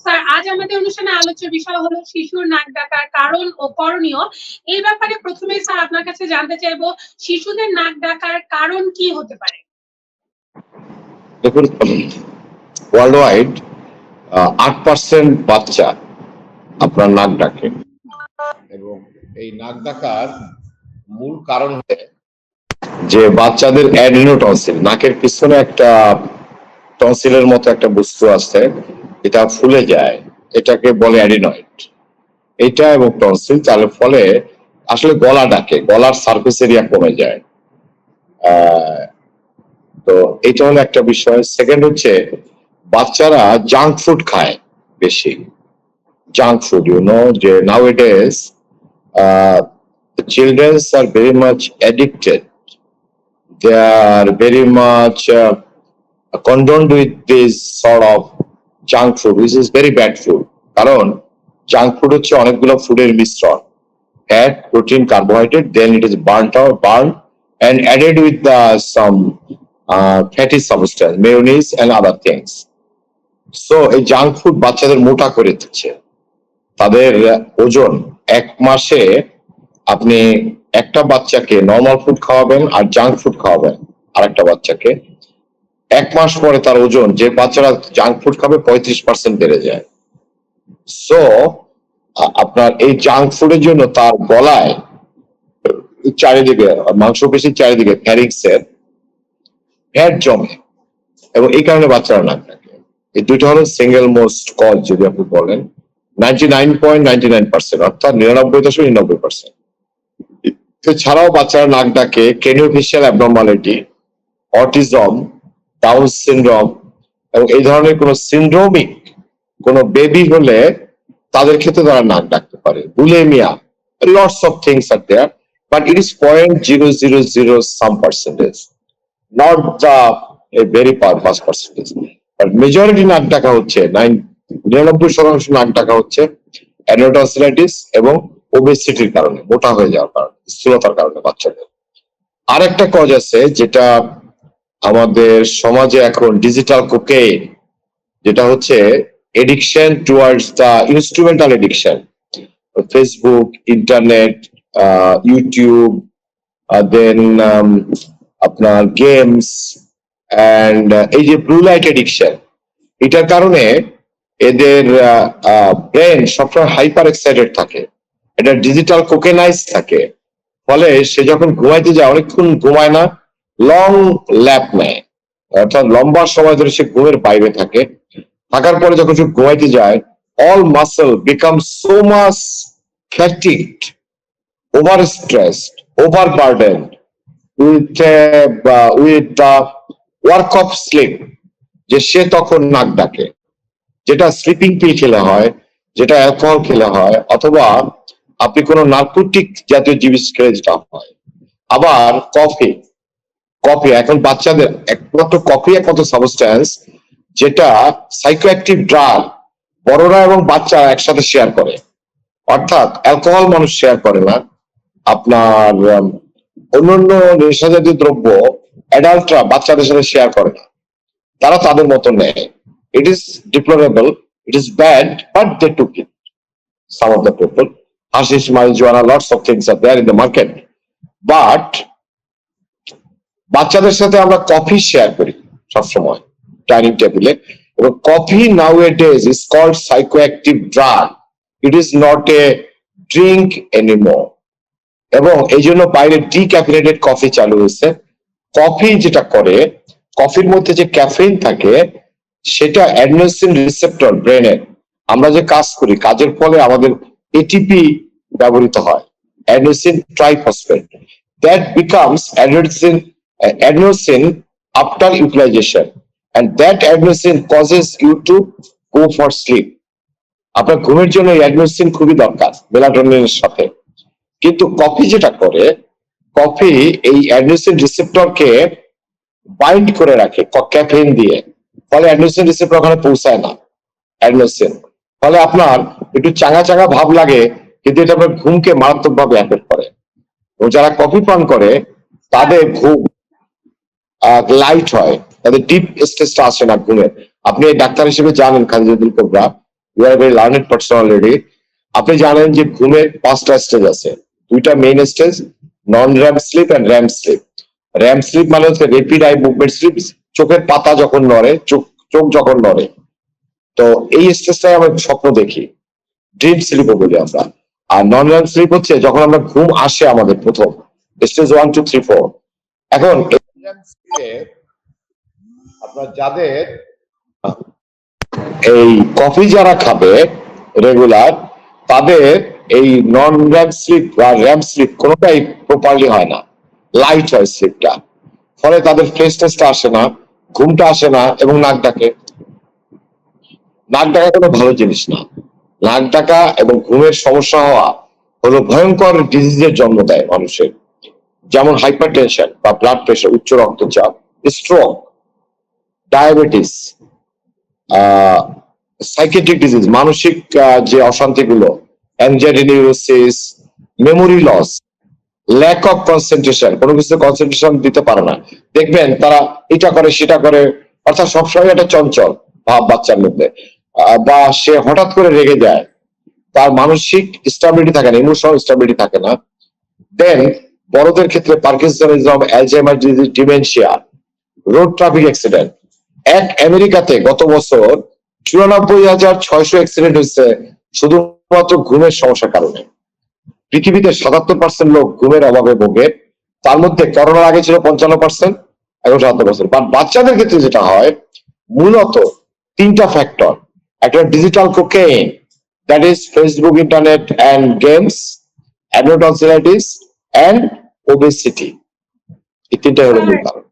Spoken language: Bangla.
স্যার, আজ আমাদের অনুষ্ঠানে আলোচ্য বিষয় হলো শিশুর নাক ডাকার কারণ ও করণীয়। এই ব্যাপারে প্রথমেই স্যার আপনার কাছে জানতে চাইবো, শিশুদের নাক ডাকার কারণ কি হতে পারে? দেখুন, ওয়ার্ল্ড ওয়াইড 8% বাচ্চা আপনার নাক ডাকে, এবং এই নাক ডাকার মূল কারণ হচ্ছে যে বাচ্চাদের অ্যাডিনোটনসিল, নাকের পিছনে একটা টনসিলের মতো একটা বস্তু আছে, এটা ফুলে যায়, এটাকে বলে অ্যাডিনয়েড। এটা এবং টনসিল তার ফলে আসলে গলা ডাকে, গলার সার্ফেস এরিয়া কমে যায়। তো এটা হলো একটা বিষয়। সেকেন্ড হচ্ছে বাচ্চারা জাঙ্ক ফুড খায় বেশি। জাঙ্ক ফুড, যে nowadays the children are very much addicted. They are very much condoned with this sort of junk food, which is very bad food. কারণ জাঙ্ক ফুড হচ্ছে অনেকগুলো ফুডের মিশ্রণ, fat, protein, carbohydrate, then it is burnt and added with some fatty substance, mayonnaise and other things. So এই জাঙ্ক ফুড বাচ্চাদের মোটা করে দিচ্ছে। তাদের ওজন, এক মাসে আপনি একটা বাচ্চাকে নর্মাল ফুড খাওয়াবেন আর জাঙ্ক ফুড খাওয়াবেন আরেকটা বাচ্চাকে, এক মাস পরে তার ওজন, যে বাচ্চারা জাঙ্ক ফুড খাবে 35% বেড়ে যায়। সো আপনার এই জাঙ্ক ফুডের জন্য তার গলায় চারিদিকে, মাংসপেশির চারিদিকে ফ্যারিক্সের ফ্যাট জমে, এবং এই কারণে বাচ্চারা নাক ডাকে। এই দুইটা হলো সিঙ্গেল মোস্ট কজ, যদি আপনি বলেন 99.99%, অর্থাৎ 99.99%। এছাড়াও বাচ্চারা নাক ডাকে ক্রেনিওফেশিয়াল অ্যাবনর্মালিটি, অটিজম, ডাউন সিনড্রোম, এবং এই ধরনের কোন সিনড্রোমিক কোন বেবি হলে তাদের ক্ষেত্রে তারা নাক ডাকতে পারে। Bulimia, lots of things are there, but it is 0.000 some percentage, not the a very vast percentage. But majority নাক ডাকা হচ্ছে 99% নাক ডাকা হচ্ছে অ্যাডনোটনসিলাইটিস এবং ওবেসিটির কারণে, মোটা হয়ে যাওয়ার কারণে, স্থূলতার কারণে বাচ্চাদের। আরেকটা কজ আছে যেটা আমাদের সমাজে এখন ডিজিটাল কোকেইন, যেটা হচ্ছে addiction towards the instrumental addiction, Facebook, internet, YouTube, then আপনার গেমস অ্যান্ড এই যে ব্লু লাইট এডিকশন, এটার কারণে এদের ব্রেন সবসময় হাইপার এক্সাইটেড থাকে, এটা ডিজিটাল কোকেনাইজ থাকে, ফলে সে যখন ঘুমাইতে যায় অনেকক্ষণ ঘুমায় না, লং ল্যাপ নেয়, অর্থাৎ লম্বা সময় ধরে সে ঘুমের বাইরে থাকে। থাকার পরে যখন সে ঘুমাইতে যায়, all muscle become so much fatigued, over stressed, over burdened with the work of sleep, যে সে তখন নাক ডাকে। যেটা স্লিপিং পিল খেলে হয়, যেটা অ্যালকোহল খেলে হয়, অথবা আপনি কোনো নার্কোটিক জাতীয় জিনিস খেলে যেটা হয়। আবার কফি, এখন বাচ্চাদের একমাত্র কফি একমাত্র সাবস্টেন্স যেটা সাইকোঅ্যাক্টিভ ড্রাগ বড়রা এবং বাচ্চা একসাথে শেয়ার করে, অর্থাৎ অ্যালকোহল মানুষ শেয়ার করে না, আপনার অন্যান্য নেশাজাতীয় দ্রব্য অ্যাডাল্টরা বাচ্চাদের সাথে শেয়ার করে না, তারা তাদের মতো নেয়। It is deplorable, it is bad, but they took it. Some of the people, hashish, marijuana, lots of things are there in the market. But বাচ্চাদের সাথে আমরা কফি শেয়ার করি সবসময় ডাইনিং টেবিলে, এবং coffee nowadays is called psychoactive drug. It is not a drink anymore. এবং এই জন্য বাইরে ডিক্যাফিনেটেড কফি চালু হয়েছে। কফি যেটা করে, কফির মধ্যে যে ক্যাফেইন থাকে সেটা অ্যাডেনোসিন রিসেপ্টর ব্রেনের, আমরা যে কাজ করি, কাজের ফলে আমাদের এটিপি ব্যবহৃত হয়, adenosine triphosphate, that becomes adenosine after utilization, and that adenosine causes you to go for sleep. আপনার ঘুমের জন্য অ্যাডেনোসিন খুবই দরকার মেলাটোনিনের সাথে, কিন্তু কফি যেটা করে, কফি এই অ্যাডেনোসিন রিসেপ্টরকে বাইন্ড করে রাখে ক্যাফেইন দিয়ে, ফলে অ্যাডেনোসিন রিসেপ্টর ওখানে পৌঁছায় না অ্যাডেনোসিন, ফলে আপনার একটু চাঙা চাঙা ভাব লাগে, কিন্তু এটা আপনার ঘুমকে মারাত্মকভাবে এফেক্ট করে। এবং যারা কফি পান করে তাদের ঘুম লাইট হয়, তাদের ডিপ স্টেজটা আসে না ঘুমের। আপনি ডাক্তার হিসেবে জানেন Khalidul Kobra, you are very learned person already. আপনি জানেন যে ঘুমের 5টা স্টেজ আছে, 2টা main stage, non REM sleep and REM sleep. REM sleep মানে হচ্ছে রেপিড আই মুভমেন্ট স্লিপ, চোখের পাতা যখন নড়ে, চোখ যখন নড়ে, তো এই স্টেজটাই আমরা স্বপ্ন দেখি, ড্রিম স্লিপও বলি আমরা। আর নন র্যাম স্লিপ হচ্ছে যখন আমরা ঘুম আসে আমাদের প্রথম, স্টেজ 1, 2, 3, 4। এখন র্যাম স্লিপে আপনার যাদের এই কফি যারা খাবে রেগুলার, তাদের এই নন র্যাম স্লিপ বা র্যাম স্লিপ কোনোটাই প্রপারলি হয় না, লাইট হয় স্লিপটা, ফলে তাদের ফ্রেশনেসটা আসে না, ঘুমটা আসে না এবং নাক ডাকে। নাক ডাকা কোনো ভালো জিনিস না। নাক ডাকা এবং ঘুমের সমস্যা হওয়া হলো ভয়ঙ্কর ডিজিজের জন্ম দেয় মানুষের, যেমন হাইপারটেনশন বা ব্লাড প্রেশার, উচ্চ রক্তচাপ, স্ট্রোক, ডায়াবেটিস, সাইকেট্রিক ডিজিজ, মানসিক যে অশান্তিগুলো, anxiety, neurosis, memory loss, lack of concentration, কোনো কিছু কনসেন্ট্রেশন দিতে পারে না। দেখবেন তারা এটা করে সেটা করে, অর্থাৎ সবসময় একটা চঞ্চল ভাব বাচ্চার মধ্যে, বা সে হঠাৎ করে রেগে যায়, তার মানসিক স্টেবিলিটি থাকে না, ইমোশনাল স্টেবিলিটি থাকে না। দেন বড়দের ক্ষেত্রে parkinsonism, Alzheimer disease, dementia, road traffic accident. আমেরিকাতে গত বছর 94,600 অ্যাক্সিডেন্ট হয়েছে শুধুমাত্র ঘুমের সমস্যার কারণে। পৃথিবীতে 77% লোক ঘুমের অভাবে ভোগে, তার মধ্যে করোনার আগে ছিল 55%, এখন 77%। বাট বাচ্চাদের ক্ষেত্রে যেটা হয়, মূলত 3টা ফ্যাক্টর। একটা digital cocaine, that is Facebook, internet and games, adenotonsillitis and obesity. এই 3টাই হলো মূল কারণ।